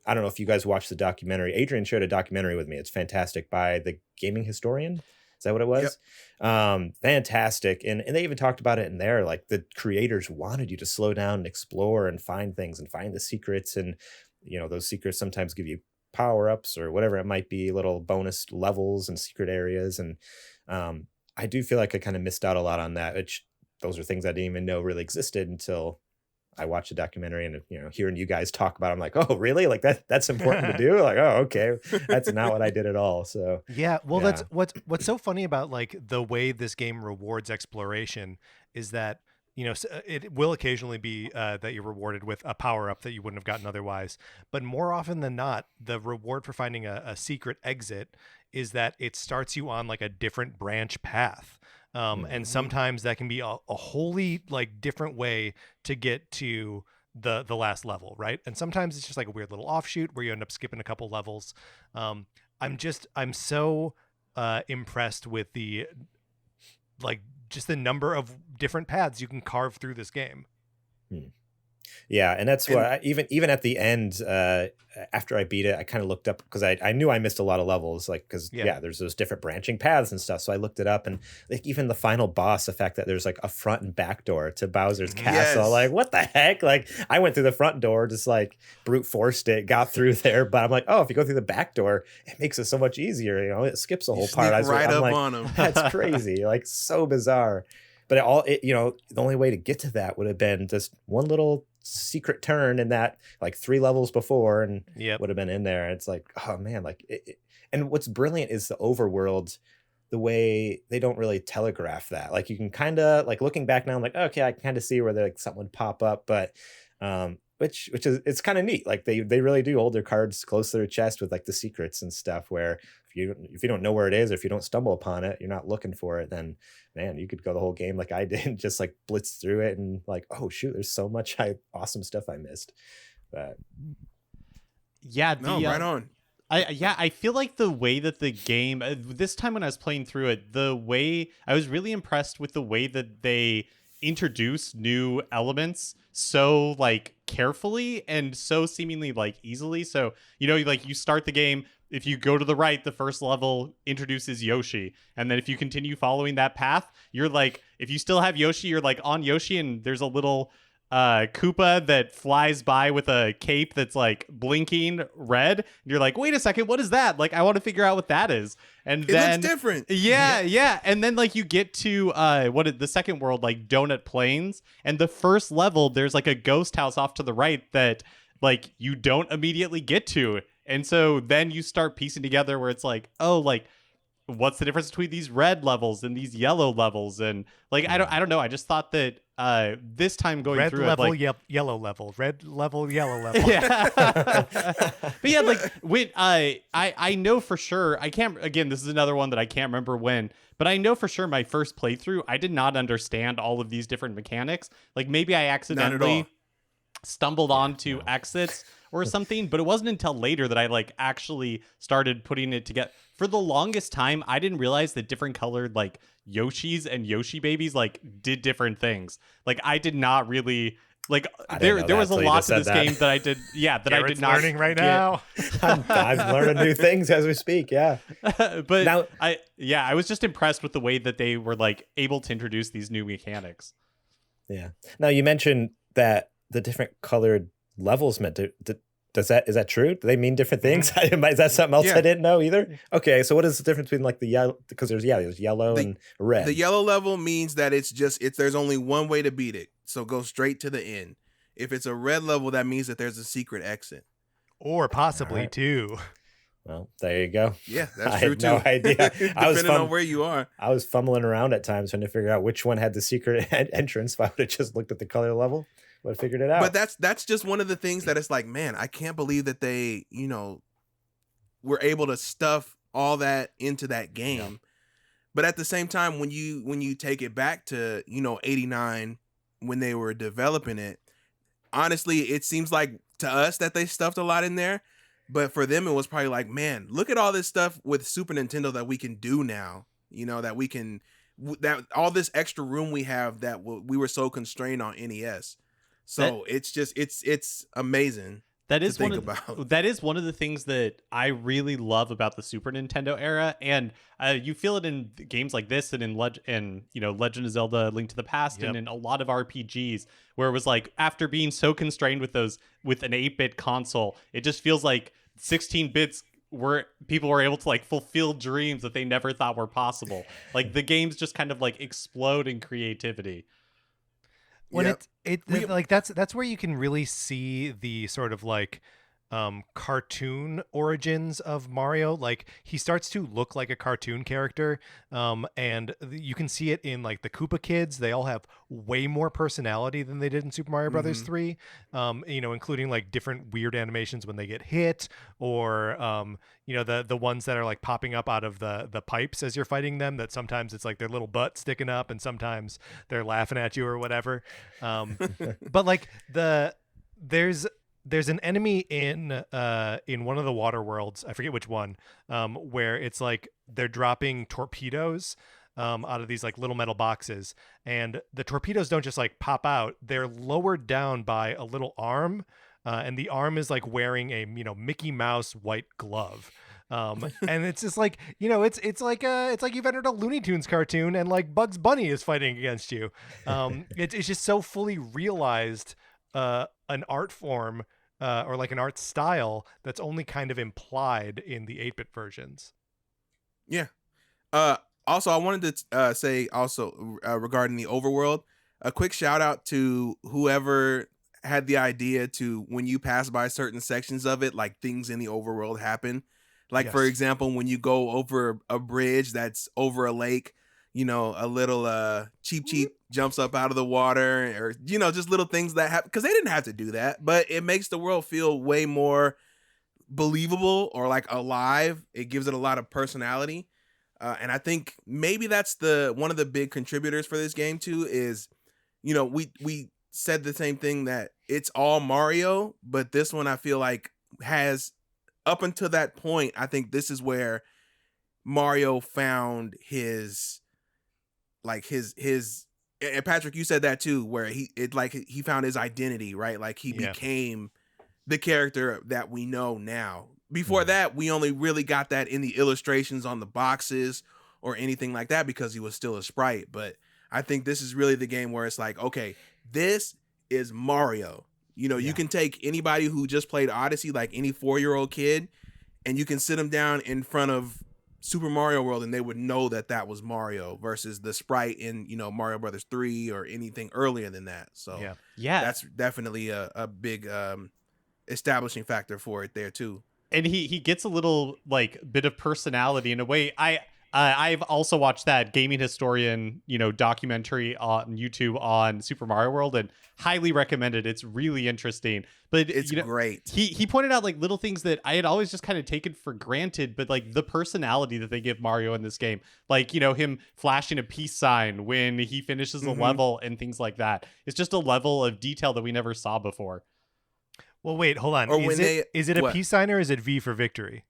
I don't know if you guys watched the documentary. Adrian shared a documentary with me. It's fantastic, by the gaming historian. Is that what it was? Yep. Fantastic. And they even talked about it in there. Like the creators wanted you to slow down and explore and find things and find the secrets. And, you know, those secrets sometimes give you power-ups or whatever it might be, little bonus levels and secret areas. And I do feel like I kind of missed out a lot on that, which those are things I didn't even know really existed until I watched the documentary and hearing you guys talk about it, I'm like, oh really? Like that's important to do? Like, oh okay. That's not what I did at all. So yeah, well that's what's so funny about like the way this game rewards exploration is that it will occasionally be that you're rewarded with a power up that you wouldn't have gotten otherwise, but more often than not, the reward for finding a secret exit is that it starts you on like a different branch path. And sometimes that can be a wholly like different way to get to the last level, right? And sometimes it's just like a weird little offshoot where you end up skipping a couple levels. I'm so impressed with the like just the number of different paths you can carve through this game. Yeah, and that's why even at the end, after I beat it, I kind of looked up because I knew I missed a lot of levels, like because there's those different branching paths and stuff. So I looked it up, and like even the final boss, the fact that there's like a front and back door to Bowser's castle, like what the heck? Like I went through the front door, just like brute forced it, got through there, but I'm like, oh, if you go through the back door, it makes it so much easier. It skips a whole part. I'm up like, on him. That's crazy, like so bizarre. But the only way to get to that would have been just one little secret turn in that like 3 levels before, and would have been in there. It's like, oh man, like and what's brilliant is the overworld, the way they don't really telegraph that. Like you can kind of like looking back now, I'm like, okay, I can kind of see where like something would pop up, but which is it's kind of neat. Like they really do hold their cards close to their chest with like the secrets and stuff, where if you don't know where it is, or if you don't stumble upon it, you're not looking for it, then man, you could go the whole game like I did, just like blitz through it and like, oh shoot, there's so much awesome stuff I missed. But right on. I feel like the way that the game this time when I was playing through it, the way I was really impressed with the way that they introduce new elements so like carefully and so seemingly like easily. So like you start the game, if you go to the right, the first level introduces Yoshi, and then if you continue following that path, you're like, if you still have Yoshi, you're like on Yoshi, and there's a little Koopa that flies by with a cape that's like blinking red, and you're like, wait a second, what is that? Like I want to figure out what that is. And then looks different. Yeah. And then like you get to the second world, like Donut Plains, and the first level there's like a ghost house off to the right that like you don't immediately get to. And so then you start piecing together where it's like, oh, like what's the difference between these red levels and these yellow levels? And like I don't know. I just thought that this time going red through level, it, like, yellow level, red level, yellow level. Yeah. But yeah, like when I know for sure, I can't, again, this is another one that I can't remember when, but I know for sure my first playthrough, I did not understand all of these different mechanics. Like maybe I accidentally stumbled onto exits or something, but it wasn't until later that I like actually started putting it together. For the longest time, I didn't realize that different colored like Yoshis and Yoshi babies like did different things. Like I did not really like there was a lot to this game that I did that I did not learning right now. I'm learning new things as we speak. But now, I was just impressed with the way that they were like able to introduce these new mechanics. Yeah. Now you mentioned that the different colored levels meant to is that true? Do they mean different things? Is that something else I didn't know either? Okay, so what is the difference between like the yellow, because there's yellow and red. The yellow level means that it's there's only one way to beat it, so go straight to the end. If it's a red level, that means that there's a secret exit, or possibly two. Well, there you go. Yeah, that's true too. I had no idea. Depending on where you are. I was fumbling around at times trying to figure out which one had the secret entrance. If I would have just looked at the color level, would have figured it out. But that's just one of the things that it's like, man, I can't believe that they, were able to stuff all that into that game. Yeah. But at the same time, when you take it back to, 89, when they were developing it, honestly, it seems like to us that they stuffed a lot in there. But for them, it was probably like, man, look at all this stuff with Super Nintendo that we can do now. That we can, that all this extra room we have that we were so constrained on NES. So it's amazing. That is that is one of the things that I really love about the Super Nintendo era, and you feel it in games like this, and in Legend of Zelda: Link to the Past, and in a lot of RPGs, where it was like after being so constrained with an 8-bit console, it just feels like 16 bits where people were able to like fulfill dreams that they never thought were possible. Like the games just kind of like explode in creativity. when Yep. like that's where you can really see the sort of like cartoon origins of Mario. Like he starts to look like a cartoon character, and you can see it in like the Koopa kids. They all have way more personality than they did in Super Mario Brothers 3, including like different weird animations when they get hit, or the ones that are like popping up out of the pipes as you're fighting them, that sometimes it's like their little butt sticking up and sometimes they're laughing at you or whatever. But like there's an enemy in one of the water worlds, I forget which one, where it's like they're dropping torpedoes out of these like little metal boxes, and the torpedoes don't just like pop out, they're lowered down by a little arm, and the arm is like wearing a Mickey Mouse white glove. And it's just like, it's like you've entered a Looney Tunes cartoon and like Bugs Bunny is fighting against you. It's just so fully realized an art form or like an art style that's only kind of implied in the 8-bit versions. Yeah. Also, I wanted to say also regarding the overworld, a quick shout out to whoever had the idea to, when you pass by certain sections of it, like things in the overworld happen. Like, for example, when you go over a bridge that's over a lake, a little Cheep jumps up out of the water, or, just little things that happen, because they didn't have to do that, but it makes the world feel way more believable or like alive. It gives it a lot of personality. And I think maybe that's one of the big contributors for this game too, is, we said the same thing, that it's all Mario, but this one I feel like has, up until that point, I think this is where Mario found his, and Patrick, you said that too, where he found his identity, right? Like he became the character that we know now. Before that, we only really got that in the illustrations on the boxes or anything like that, because he was still a sprite. But I think this is really the game where it's like, okay, this is Mario. You can take anybody who just played Odyssey, like any 4-year-old kid, and you can sit them down in front of Super Mario World and they would know that was Mario, versus the sprite in, Mario Brothers 3 or anything earlier than that. So that's definitely a big establishing factor for it there too. And he gets a little like bit of personality in a way. I've also watched that gaming historian, documentary on YouTube on Super Mario World, and highly recommend it. It's really interesting. But it's great. He pointed out like little things that I had always just kind of taken for granted, but like the personality that they give Mario in this game, like, him flashing a peace sign when he finishes a level and things like that. It's just a level of detail that we never saw before. Well, wait, hold on. Is it a peace sign or is it V for victory?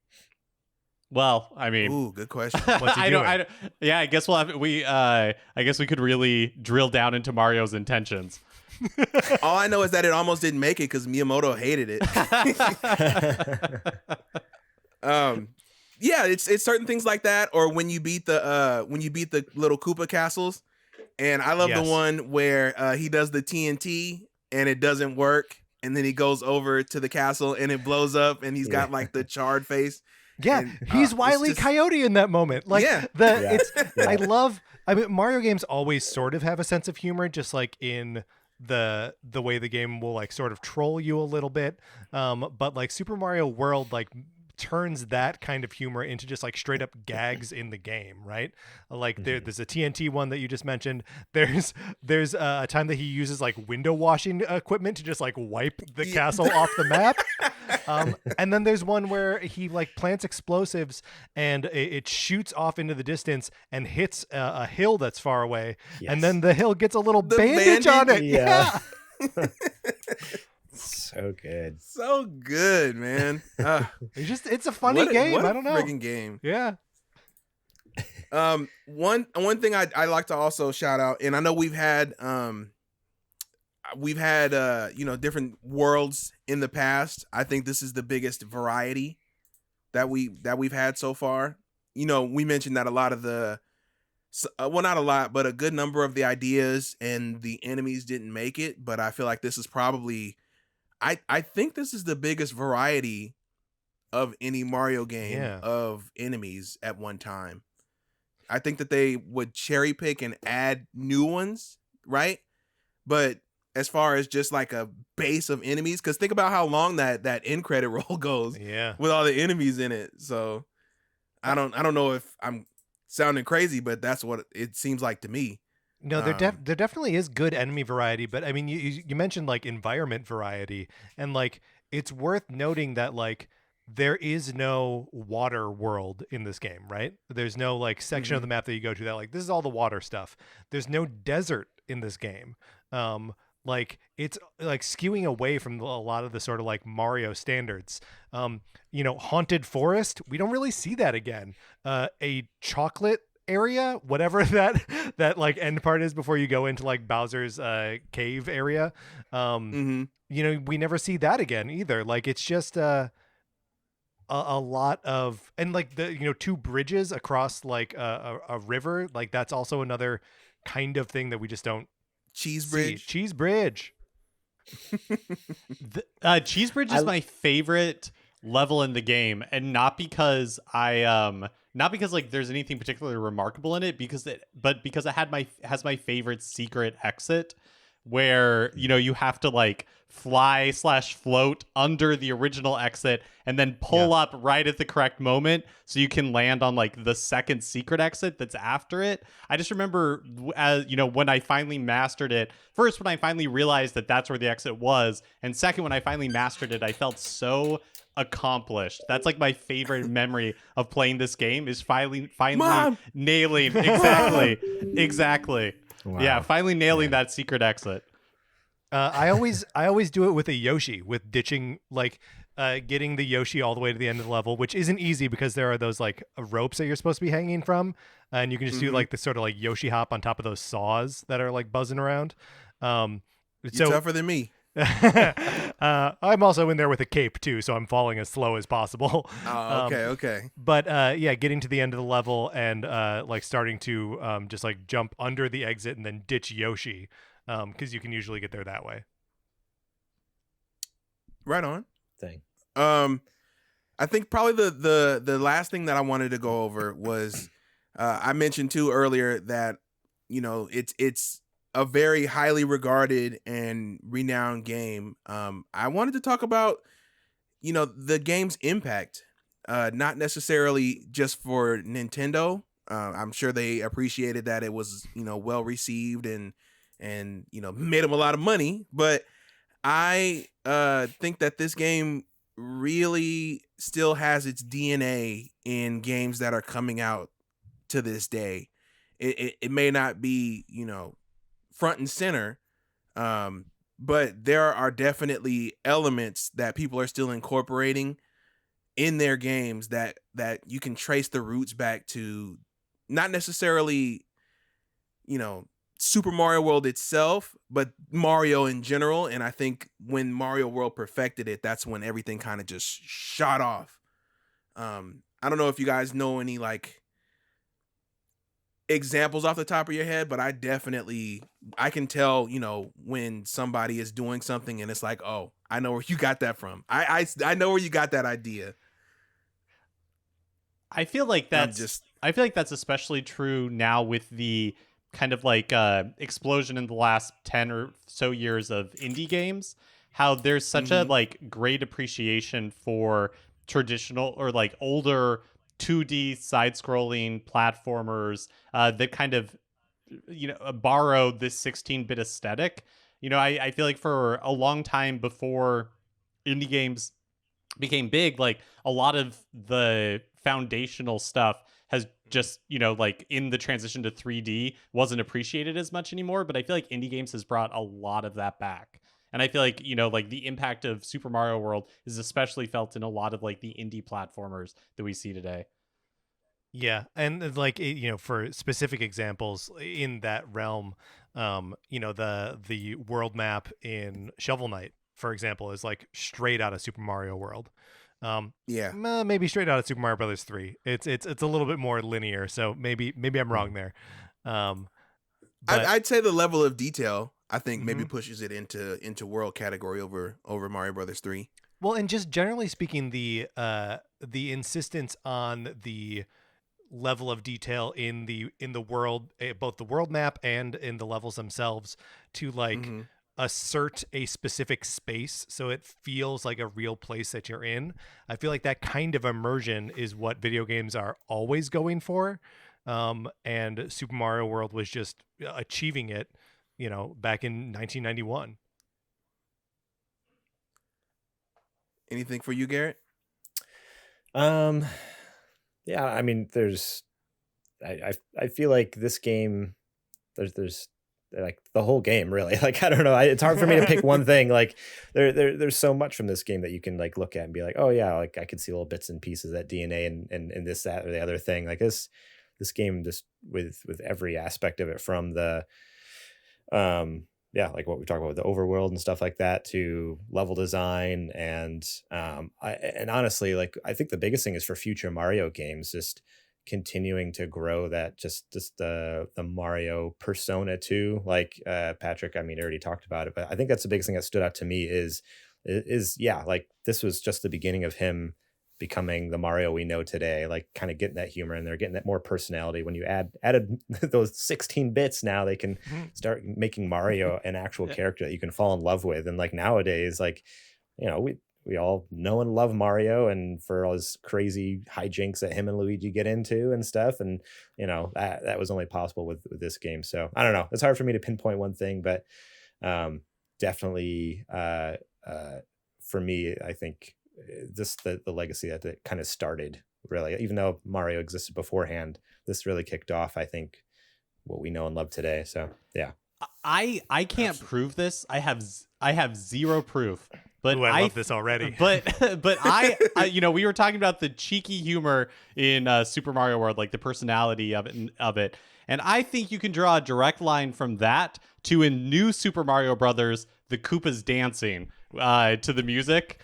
Well, I mean, ooh, good question. What's he doing? I guess we'll have I guess we could really drill down into Mario's intentions. All I know is that it almost didn't make it because Miyamoto hated it. It's certain things like that, or when you beat the little Koopa castles, and I love the one where he does the TNT and it doesn't work, and then he goes over to the castle and it blows up, and he's got like the charred face. Yeah, and, he's Wile E. Coyote in that moment. Like, I mean, Mario games always sort of have a sense of humor, just like in the way the game will like sort of troll you a little bit. But like Super Mario World, like turns that kind of humor into just like straight up gags in the game, right? Like there's a TNT one that you just mentioned. There's a time that he uses like window washing equipment to just like wipe the castle off the map. And then there's one where he like plants explosives and it shoots off into the distance and hits a hill that's far away. Yes. And then the hill gets a little bandage on it. Yeah. So good, man. It's a funny game. I don't know. Freaking game. Yeah. One thing I like to also shout out, and I know we've had different worlds in the past. I think this is the biggest variety that we've had so far. We mentioned that a lot of the not a lot, but a good number of the ideas and the enemies didn't make it, but I feel like this is probably I think this is the biggest variety of any Mario game of enemies at one time. I think that they would cherry pick and add new ones, right? But as far as just like a base of enemies. Because think about how long that end credit roll goes with all the enemies in it. So I don't know if I'm sounding crazy, but that's what it seems like to me. No, there definitely is good enemy variety, but I mean, you mentioned like environment variety, and like it's worth noting that like there is no water world in this game, right? There's no like section of the map that you go to that like this is all the water stuff. There's no desert in this game. Like it's like skewing away from a lot of the sort of like Mario standards. Haunted forest, we don't really see that again. A chocolate area, whatever that like end part is before you go into like Bowser's cave area. We never see that again either. Like it's just a lot of, and like the two bridges across like a river, like that's also another kind of thing that we just don't Cheese see. Cheese bridge. Cheese bridge is my favorite level in the game, and not because not because like there's anything particularly remarkable in it, but because it has my favorite secret exit where you have to like fly/float under the original exit and then pull up right at the correct moment so you can land on like the second secret exit that's after it. I just remember when I finally mastered it, first when I finally realized that that's where the exit was, and second when I finally mastered it, I felt so accomplished. That's like my favorite memory of playing this game is finally Mom! nailing exactly. Wow. Yeah, finally nailing that secret exit. I always do it with a Yoshi, with ditching like getting the Yoshi all the way to the end of the level, which isn't easy because there are those like ropes that you're supposed to be hanging from, and you can just do like this sort of like Yoshi hop on top of those saws that are like buzzing around. You're tougher than me. I'm also in there with a cape too, so I'm falling as slow as possible. Oh, okay. But getting to the end of the level and like starting to just like jump under the exit and then ditch Yoshi, because you can usually get there that way. Right on. Thing. I think probably the last thing that I wanted to go over was I mentioned too earlier that it's a very highly regarded and renowned game. I wanted to talk about, the game's impact, not necessarily just for Nintendo. I'm sure they appreciated that it was, well received and made them a lot of money. But I think that this game really still has its DNA in games that are coming out to this day. It may not be, front and center, but there are definitely elements that people are still incorporating in their games that you can trace the roots back to, not necessarily Super Mario World itself, but Mario in general. And I think when Mario World perfected it, that's when everything kind of just shot off. I don't know if you guys know any like examples off the top of your head, but I can tell, when somebody is doing something and it's like, oh, I know where you got that from. I know where you got that idea. I feel like that's especially true now with the kind of like explosion in the last 10 or so years of indie games, how there's such a like great appreciation for traditional or like older 2D side-scrolling platformers that kind of borrow this 16-bit aesthetic. I feel like for a long time before indie games became big, like a lot of the foundational stuff has just like in the transition to 3D wasn't appreciated as much anymore. But I feel like indie games has brought a lot of that back. And I feel like, like the impact of Super Mario World is especially felt in a lot of like the indie platformers that we see today. Yeah. And like, for specific examples in that realm, the world map in Shovel Knight, for example, is like straight out of Super Mario World. Maybe straight out of Super Mario Brothers 3. It's a little bit more linear, so maybe I'm wrong there. I'd say the level of detail, I think, maybe pushes it into world category over Mario Brothers 3. Well, and just generally speaking, the insistence on the level of detail in the world, both the world map and in the levels themselves, to like assert a specific space so it feels like a real place that you're in. I feel like that kind of immersion is what video games are always going for. And Super Mario World was just achieving it, back in 1991. Anything for you, Garrett? Yeah, I mean, I feel like this game, there's like the whole game really. Like, I don't know. It's hard for me to pick one thing. Like there's so much from this game that you can like look at and be like, oh yeah, like I can see little bits and pieces of that DNA and this, that, or the other thing. Like this game just with every aspect of it, from the like what we talk about with the overworld and stuff like that, to level design and honestly, like I think the biggest thing is for future Mario games, just continuing to grow that just the Mario persona too. Like Patrick, I mean, already talked about it, but I think that's the biggest thing that stood out to me is like this was just the beginning of him becoming the Mario we know today, like kind of getting that humor in there, getting that more personality. When you added those 16 bits, now they can start making Mario an actual character that you can fall in love with. And like nowadays, like, we all know and love Mario, and for all his crazy hijinks that him and Luigi get into and stuff. And, that was only possible with this game. So I don't know. It's hard for me to pinpoint one thing, but definitely for me, I think just the legacy that it kind of started, really. Even though Mario existed beforehand, this really kicked off, I think, what we know and love today. So, yeah. I can't prove this. I have zero proof. But I love this already. But I we were talking about the cheeky humor in Super Mario World, like the personality of it. And I think you can draw a direct line from that to, in new Super Mario Brothers, the Koopas dancing to the music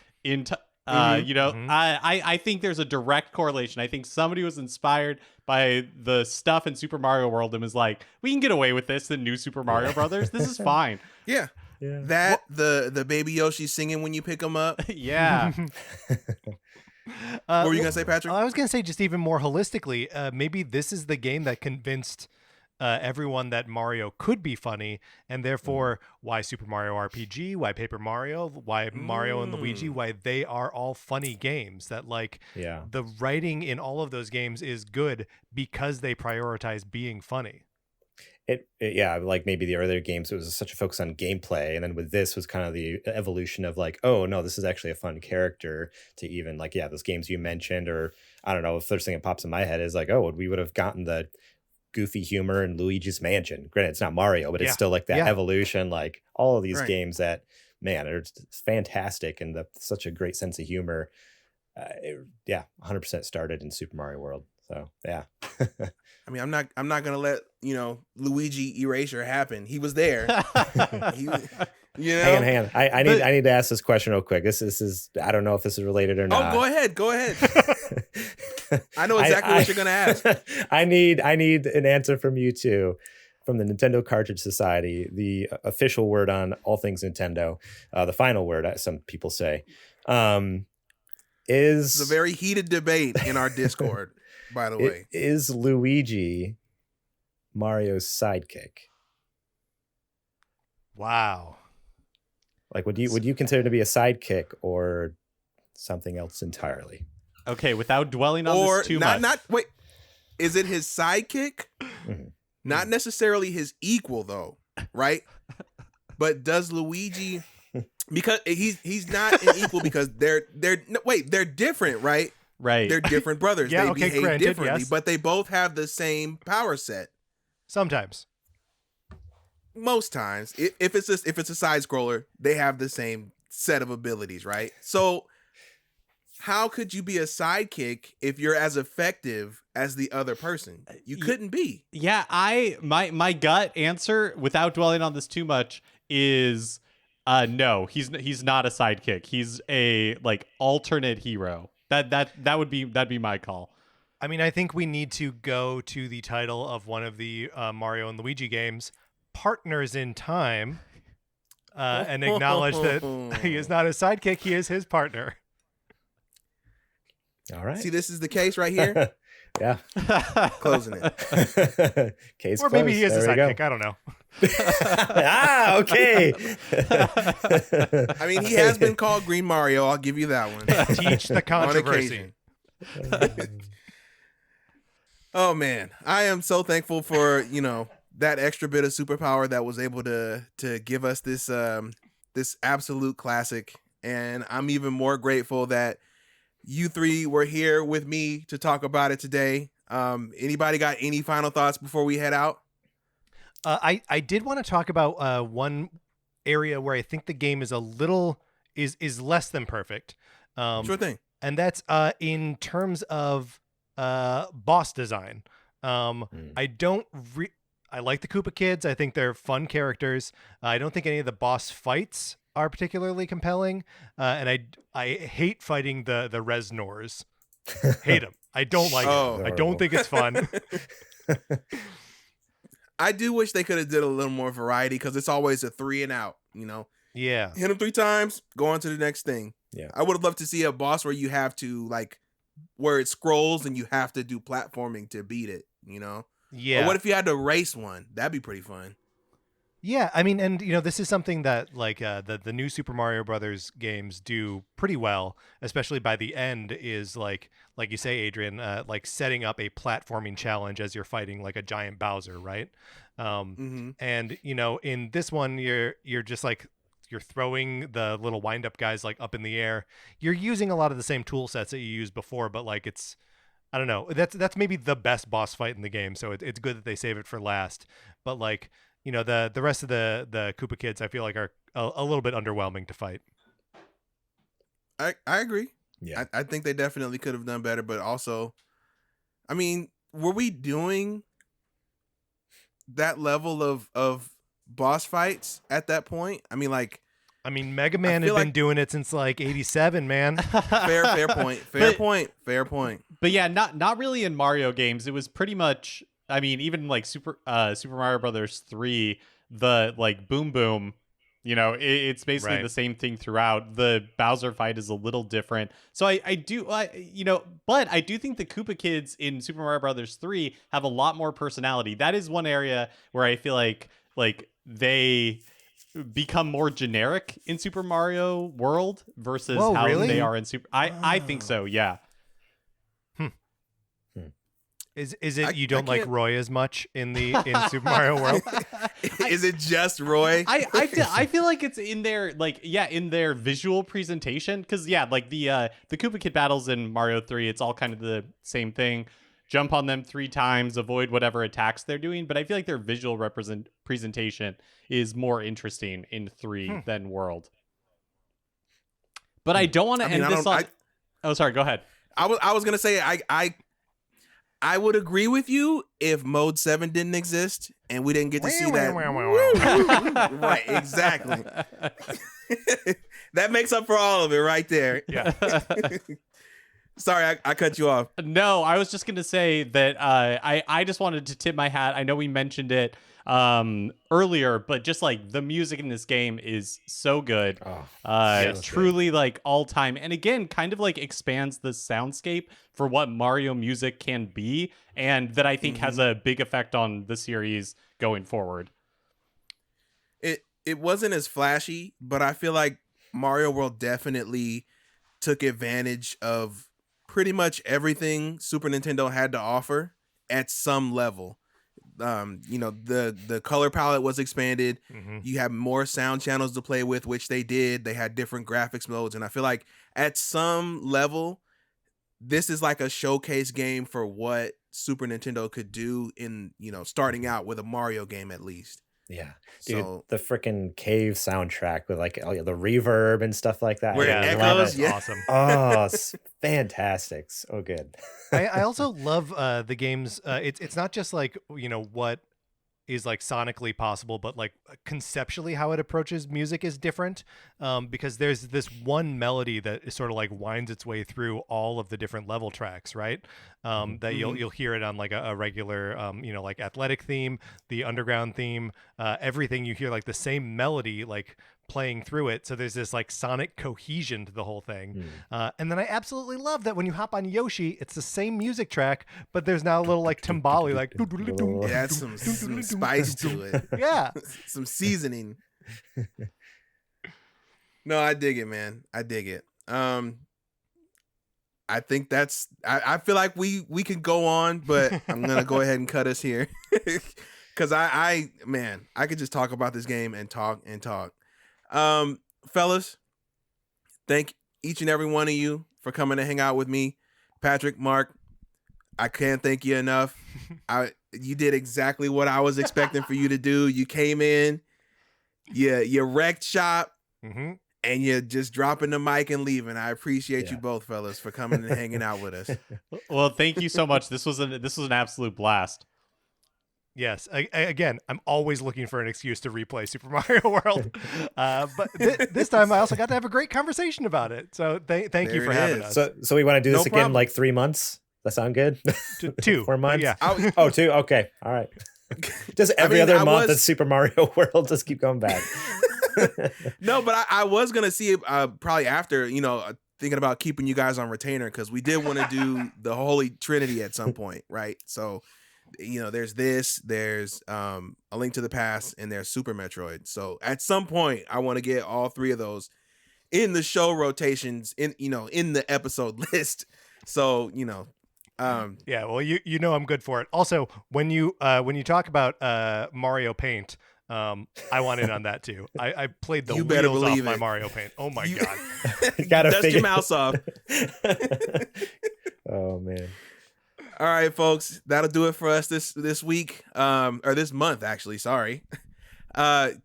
I think there's a direct correlation. I think somebody was inspired by the stuff in Super Mario World and was like, we can get away with this in new Super Mario Brothers. This is fine. Yeah. That the baby Yoshi singing when you pick him up. Yeah. What were you gonna say, Patrick? I was gonna say, just even more holistically, maybe this is the game that convinced everyone that Mario could be funny, and therefore why Super Mario RPG, why Paper Mario, why Mario and Luigi, why they are all funny games. That the writing in all of those games is good because they prioritize being funny. Like maybe the earlier games, it was such a focus on gameplay, and then with this was kind of the evolution of like, oh no, this is actually a fun character, to even like, those games you mentioned, or I don't know, the first thing that pops in my head is like, oh, we would have gotten the goofy humor in Luigi's Mansion. Granted, it's not Mario, but it's still like that evolution, like all of these games that, man, are fantastic, and such a great sense of humor. 100% started in Super Mario World. So yeah. I mean, I'm not gonna let Luigi erasure happen. He was there. Hang on. I need to ask this question real quick. This is I don't know if this is related or not. Oh, go ahead. I know exactly what you're gonna ask. I need an answer from you two, from the Nintendo Cartridge Society, the official word on all things Nintendo, the final word, as some people say. It's a very heated debate in our Discord, by the way. Is Luigi Mario's sidekick? Wow. Like, would you consider to be a sidekick or something else entirely? Okay, without dwelling on this too much. Wait, is it his sidekick? Mm-hmm. Not necessarily his equal, though, right? But does Luigi, because he's not an equal because they're different, right? Right. They're different brothers. They behave granted, differently, yes. but they both have the same power set. Sometimes. Most times, if it's a side scroller, they have the same set of abilities, right? So how could you be a sidekick if you're as effective as the other person? You couldn't be. Yeah, my gut answer, without dwelling on this too much, is no. He's not a sidekick. He's a alternate hero. That'd be my call. I mean, I think we need to go to the title of one of the Mario and Luigi games, Partners in Time, and acknowledge that he is not a sidekick. He is his partner. All right. See, this is the case right here. Yeah. Closing it. Case or maybe closed. he is there a sidekick. I don't know. Okay. I mean, he has been called Green Mario. I'll give you that one. Teach the On controversy. occasion. Oh man, I am so thankful for that extra bit of superpower that was able to give us this this absolute classic, and I'm even more grateful that you three were here with me to talk about it today. Anybody got any final thoughts before we head out? I did want to talk about one area where I think the game is a little is less than perfect. Sure thing. And that's in terms of boss design. I don't I like the Koopa Kids. I think they're fun characters. I don't think any of the boss fights are particularly compelling. And I hate fighting the Resnors. Hate them. I don't like it. I don't think it's fun. I do wish they could have did a little more variety, because it's always a 3 and out, Yeah. Hit them 3 times, go on to the next thing. Yeah. I would have loved to see a boss where you have to where it scrolls and you have to do platforming to beat it, Yeah. Or what if you had to race one? That'd be pretty fun. Yeah, I mean, and this is something that the new Super Mario Brothers games do pretty well, especially by the end, is like you say, Adrian, like setting up a platforming challenge as you're fighting like a giant Bowser, right? And in this one, you're just like you're throwing the little wind up guys like up in the air. You're using a lot of the same tool sets that you used before, but like I don't know, that's maybe the best boss fight in the game, so it's good that they save it for last. But like, the rest of the Koopa Kids, I feel like are a little bit underwhelming to fight. I agree. Yeah. I think they definitely could have done better, but also, I mean, were we doing that level of boss fights at that point? I mean, Mega Man had been doing it since like '87, man. fair point. Fair point. But yeah, not really in Mario games. It was pretty much, I mean, even like Super Mario Brothers 3, the like boom boom, it's basically Right. the same thing throughout. The Bowser fight is a little different. So but I do think the Koopa Kids in Super Mario Brothers 3 have a lot more personality. That is one area where I feel like they become more generic in Super Mario World versus how really? they are in Super. I think so. Yeah. Is it you don't I like can't- Roy as much in Super Mario World? Is it just Roy? I feel like it's in their in their visual presentation, because like the Koopa Kid battles in Mario 3, it's all kind of the same thing. Jump on them 3 times, avoid whatever attacks they're doing, but I feel like their visual presentation is more interesting in 3 than World. But I don't want to end this on. Oh, sorry. Go ahead. I was gonna say I would agree with you if Mode 7 didn't exist and we didn't get to see that. Right, exactly. That makes up for all of it right there. Yeah. Sorry, I cut you off. No, I was just going to say that I just wanted to tip my hat. I know we mentioned it earlier, but just like the music in this game is so good. Truly like all time. And again, kind of like expands the soundscape for what Mario music can be, and that I think has a big effect on the series going forward. It wasn't as flashy, but I feel like Mario World definitely took advantage of pretty much everything Super Nintendo had to offer at some level. The color palette was expanded. You have more sound channels to play with, which they did. They had different graphics modes, and I feel like at some level, this is like a showcase game for what Super Nintendo could do in, starting out with a Mario game at least. Yeah, dude, So the freaking cave soundtrack with like the reverb and stuff like that. Where it Yeah, echoes, that's yeah. awesome. Oh, it's fantastic. So good. I also love the games. It's not just like what is like sonically possible, but like conceptually how it approaches music is different, because there's this one melody that is sort of like winds its way through all of the different level tracks, right? That you'll hear it on like a regular like athletic theme, the underground theme, everything. You hear like the same melody like playing through it. So there's this like sonic cohesion to the whole thing. And then I absolutely love that when you hop on Yoshi, it's the same music track, but there's now a little like timbali, like It adds some spice to it. Yeah. Some seasoning. No, I dig it, man. I dig it. I think that's I feel like we can go on, but I'm gonna go ahead and cut us here. Cause I could just talk about this game and talk. Fellas, thank each and every one of you for coming to hang out with me. Patrick, Mark, I can't thank you enough. You did exactly what I was expecting for you to do. You came in, you wrecked shop, and you're just dropping the mic and leaving. I appreciate you both, fellas, for coming and hanging out with us. Well, thank you so much. This was an absolute blast. Yes. Again, I'm always looking for an excuse to replay Super Mario World. But this time I also got to have a great conversation about it. So thank you for having us. So we want to do this again in problem. like 3 months? That sound good? 2. 4 months? Yeah. 2? Okay. All right. Just every other month in Super Mario World, just keep going back. No, but I was going to see it probably after, thinking about keeping you guys on retainer, because we did want to do the Holy Trinity at some point, right? So, there's A Link to the Past, and there's Super Metroid. So at some point, I want to get all 3 of those in the show rotations, in the episode list. So, yeah, well, I'm good for it. Also, when you talk about Mario Paint, I want in on that too. I played the wheels off my Mario Paint. Oh my god! Gotta dust your mouse off. Oh man! All right, folks, that'll do it for us this week, or this month, actually. Sorry.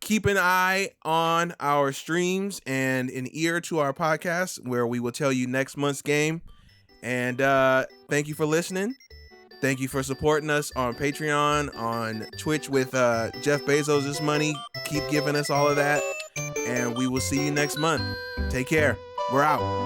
Keep an eye on our streams and an ear to our podcast, where we will tell you next month's game. And thank you for listening. Thank you for supporting us on Patreon, on Twitch with Jeff Bezos' money. Keep giving us all of that. And we will see you next month. Take care. We're out.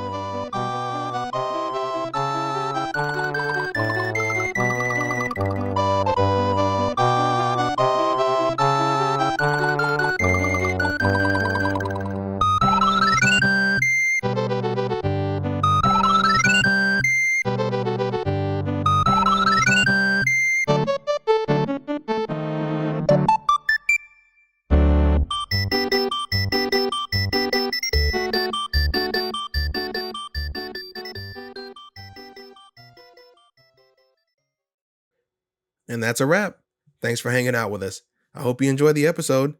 And that's a wrap. Thanks for hanging out with us. I hope you enjoyed the episode.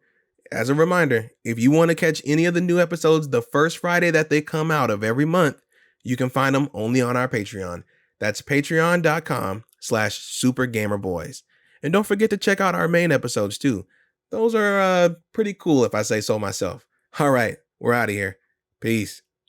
As a reminder, if you want to catch any of the new episodes the first Friday that they come out of every month, you can find them only on our Patreon. That's patreon.com/supergamerboys. And don't forget to check out our main episodes too. Those are pretty cool if I say so myself. All right, we're out of here. Peace.